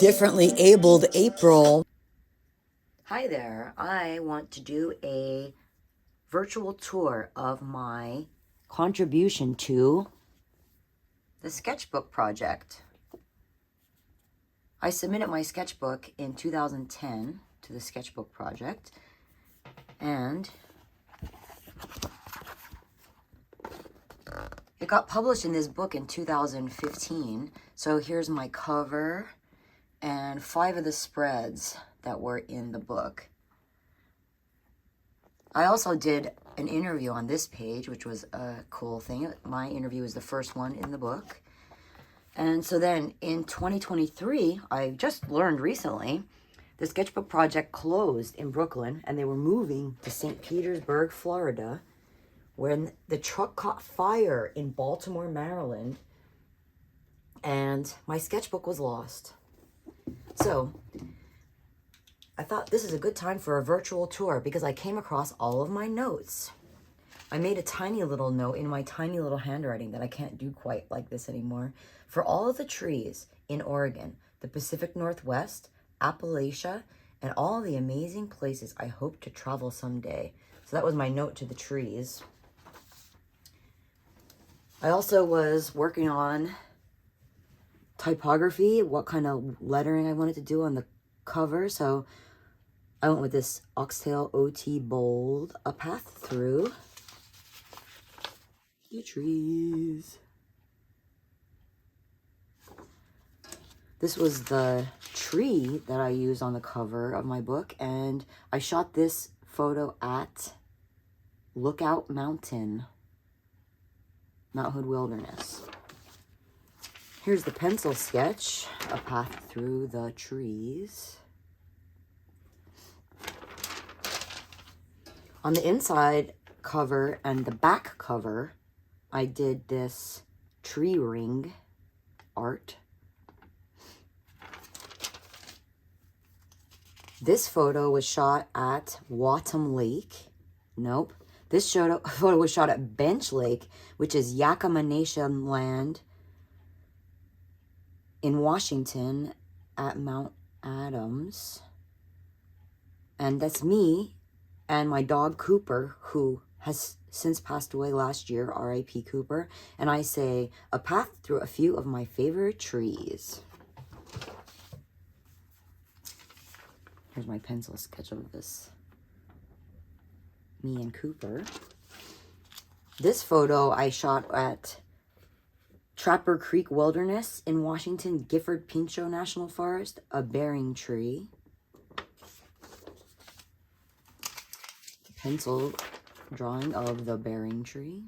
differently abled April. Hi there. I want to do a virtual tour of my contribution to the Sketchbook Project. I submitted my sketchbook in 2010 to the Sketchbook Project, and it got published in this book in 2015. So here's my cover and 5 of the spreads that were in the book. I also did an interview on this page, which was a cool thing. My interview was the first one in the book. And so then in 2023, I just learned recently, the Sketchbook Project closed in Brooklyn, and they were moving to St. Petersburg, Florida, when the truck caught fire in Baltimore, Maryland, and my sketchbook was lost. So I thought this is a good time for a virtual tour because I came across all of my notes. I made a tiny little note in my tiny little handwriting that I can't do quite like this anymore. For all of the trees in Oregon, the Pacific Northwest, Appalachia, and all the amazing places I hope to travel someday. So that was my note to the trees. I also was working on typography, what kind of lettering I wanted to do on the cover. So I went with this Oxtail OT Bold, A Path Through the Trees. This was the tree that I used on the cover of my book, and I shot this photo at Lookout Mountain, Mount Hood Wilderness. Here's the pencil sketch, A Path Through the Trees. On the inside cover and the back cover, I did this tree ring art. This photo was shot at Wattom Lake. Nope. This photo was shot at Bench Lake, which is Yakama Nation land in Washington at Mount Adams. And that's me and my dog Cooper, who has since passed away last year, R.I.P. Cooper. And I say, a path through a few of my favorite trees. Here's my pencil sketch of this. Me and Cooper. This photo I shot at Trapper Creek Wilderness in Washington, Gifford Pinchot National Forest, a bearing tree. Pencil drawing of the bearing tree.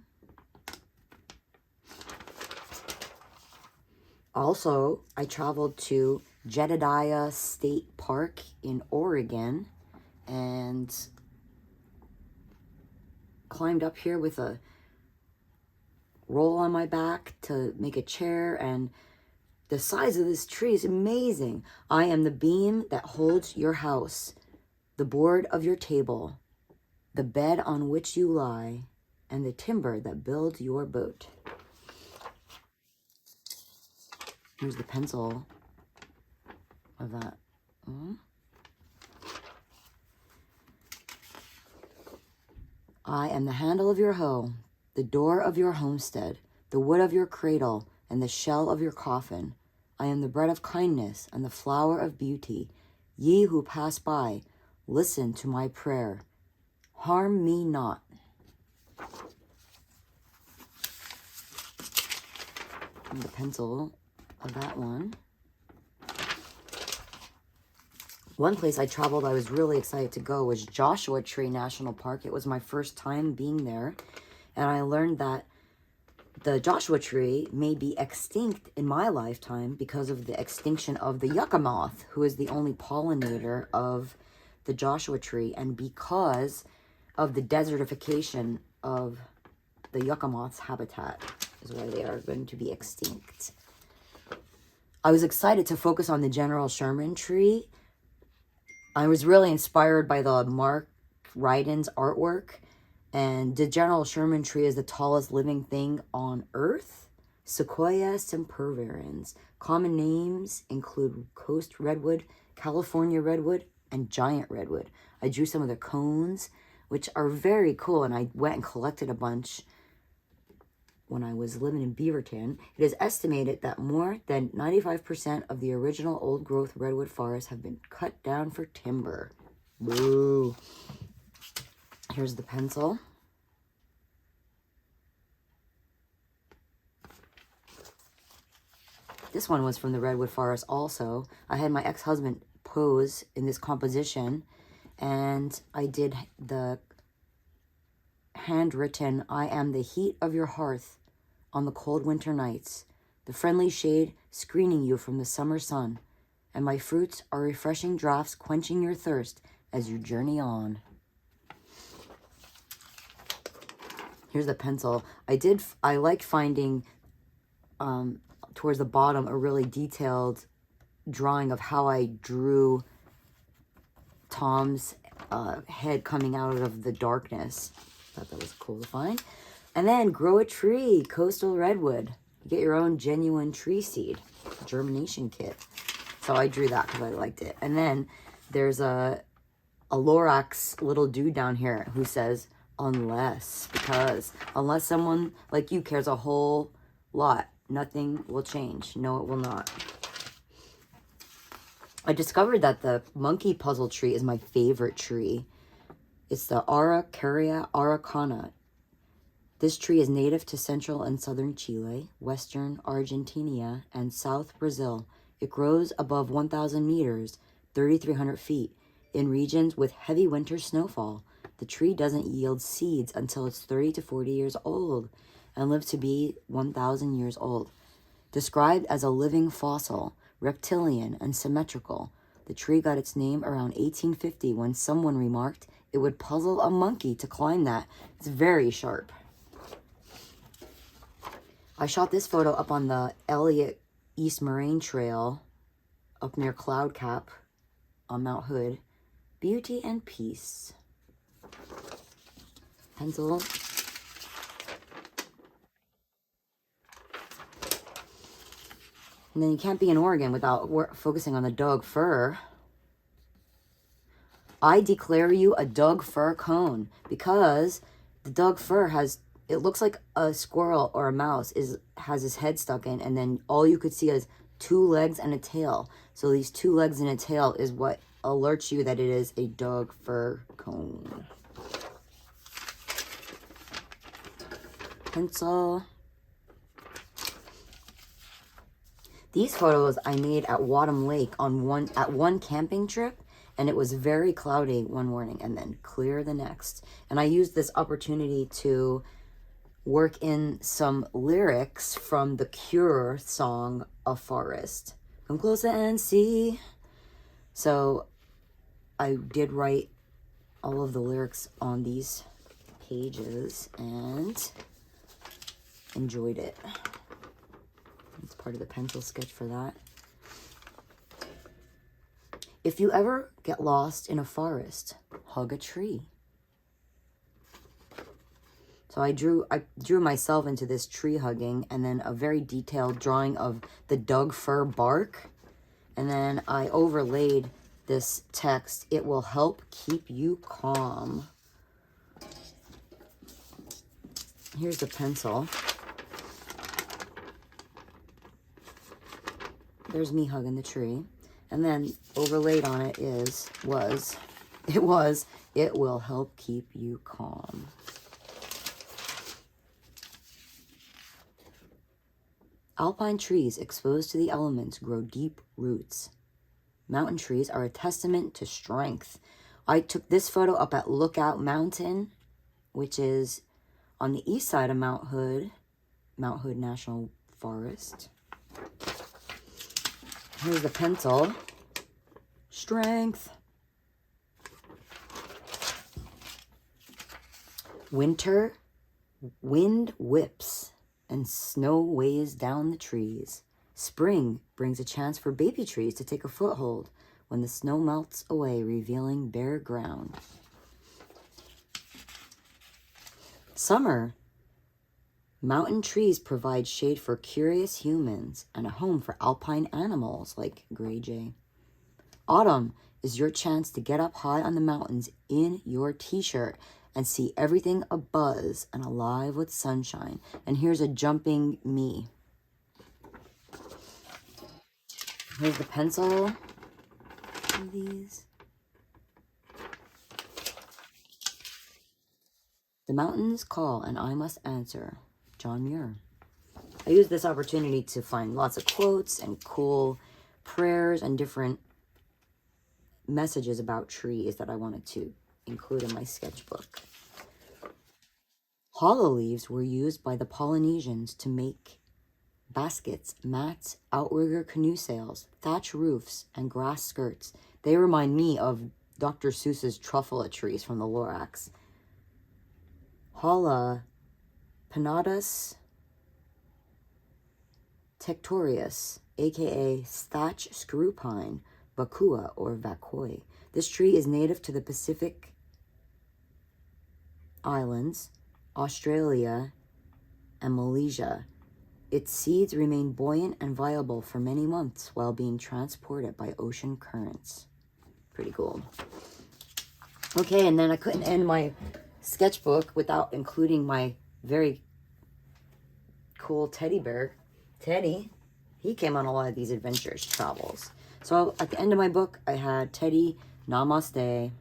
Also, I traveled to Jedediah State Park in Oregon and climbed up here with a roll on my back to make a chair, and the size of this tree is amazing. I am the beam that holds your house, the board of your table, the bed on which you lie, and the timber that builds your boat. Here's the pencil of that. I am the handle of your hoe, the door of your homestead, the wood of your cradle, and the shell of your coffin. I am the bread of kindness and the flower of beauty. Ye who pass by, listen to my prayer. Harm me not. And the pencil of that one. One place I traveled I was really excited to go was Joshua Tree National Park. It was my first time being there, and I learned that the Joshua tree may be extinct in my lifetime because of the extinction of the yucca moth, who is the only pollinator of the Joshua tree, and because of the desertification of the yucca moth's habitat is why they are going to be extinct. I was excited to focus on the General Sherman tree. I was really inspired by the Mark Ryden's artwork, and the General Sherman tree is the tallest living thing on Earth. Sequoia sempervirens. Common names include coast redwood, California redwood, and giant redwood. I drew some of the cones, which are very cool, and I went and collected a bunch when I was living in Beaverton. It is estimated that more than 95% of the original old-growth redwood forests have been cut down for timber. Boo. Here's the pencil. This one was from the redwood forest also. I had my ex-husband pose in this composition, and I did the handwritten, "I am the heat of your hearth on the cold winter nights, the friendly shade screening you from the summer sun, and my fruits are refreshing draughts quenching your thirst as you journey on." Here's the pencil. I like finding towards the bottom a really detailed drawing of how I drew Tom's head coming out of the darkness. Thought that was cool to find. And then grow a tree, coastal redwood. You get your own genuine tree seed germination kit. So I drew that because I liked it. And then there's a Lorax little dude down here who says, unless someone like you cares a whole lot, nothing will change. No, it will not. I discovered that the monkey puzzle tree is my favorite tree. It's the Araucaria araucana. This tree is native to central and southern Chile, western Argentina, and South Brazil. It grows above 1,000 meters, 3,300 feet, in regions with heavy winter snowfall. The tree doesn't yield seeds until it's 30 to 40 years old and lives to be 1,000 years old. Described as a living fossil, reptilian, and symmetrical, the tree got its name around 1850 when someone remarked it would puzzle a monkey to climb that. It's very sharp. I shot this photo up on the Elliott East Moraine Trail up near Cloud Cap on Mount Hood. Beauty and peace. Pencil. And then you can't be in Oregon without focusing on the Doug fir. I declare you a Doug fir cone because the Doug fir it looks like a squirrel or a mouse has his head stuck in, and then all you could see is 2 legs and a tail. So these 2 legs and a tail is what alerts you that it is a Doug fir cone. Pencil. These photos I made at Wadham Lake at one camping trip, and it was very cloudy one morning and then clear the next. And I used this opportunity to work in some lyrics from the Cure song "A Forest." Come closer and see. So I did write all of the lyrics on these pages and enjoyed it. It's part of the pencil sketch for that. If you ever get lost in a forest, hug a tree. So I drew myself into this tree hugging, and then a very detailed drawing of the Doug fir bark. And then I overlaid this text, "It will help keep you calm." Here's the pencil. There's me hugging the tree. And then overlaid on it "It will help keep you calm." Alpine trees exposed to the elements grow deep roots. Mountain trees are a testament to strength. I took this photo up at Lookout Mountain, which is on the east side of Mount Hood National Forest. Here's the pencil. Strength. Winter, wind whips and snow weighs down the trees. Spring brings a chance for baby trees to take a foothold when the snow melts away, revealing bare ground. Summer, Mountain trees provide shade for curious humans and a home for alpine animals like gray jay. Autumn is your chance to get up high on the mountains in your t-shirt and see everything abuzz and alive with sunshine. And here's a jumping me. Here's the pencil of these. The mountains call and I must answer. John Muir. I used this opportunity to find lots of quotes and cool prayers and different messages about trees that I wanted to include in my sketchbook. Hollow leaves were used by the Polynesians to make baskets, mats, outrigger canoe sails, thatch roofs, and grass skirts. They remind me of Dr. Seuss's truffula trees from the Lorax. Holla Pinnatus tectorius, aka thatch screw pine, vacua or vacoi. This tree is native to the Pacific Islands, Australia, and Malaysia. Its seeds remain buoyant and viable for many months while being transported by ocean currents. Pretty cool. Okay, and then I couldn't end my sketchbook without including my very cool teddy bear. Teddy, he came on a lot of these adventures, travels. So at the end of my book, I had Teddy, Namaste.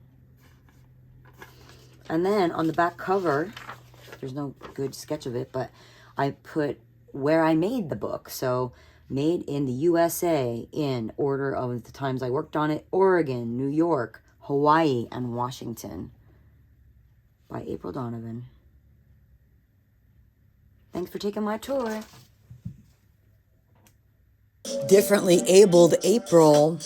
And then on the back cover, there's no good sketch of it, but I put where I made the book. So made in the USA in order of the times I worked on it: Oregon, New York, Hawaii, and Washington, by April Donovan. Thanks for taking my tour. Differently abled April.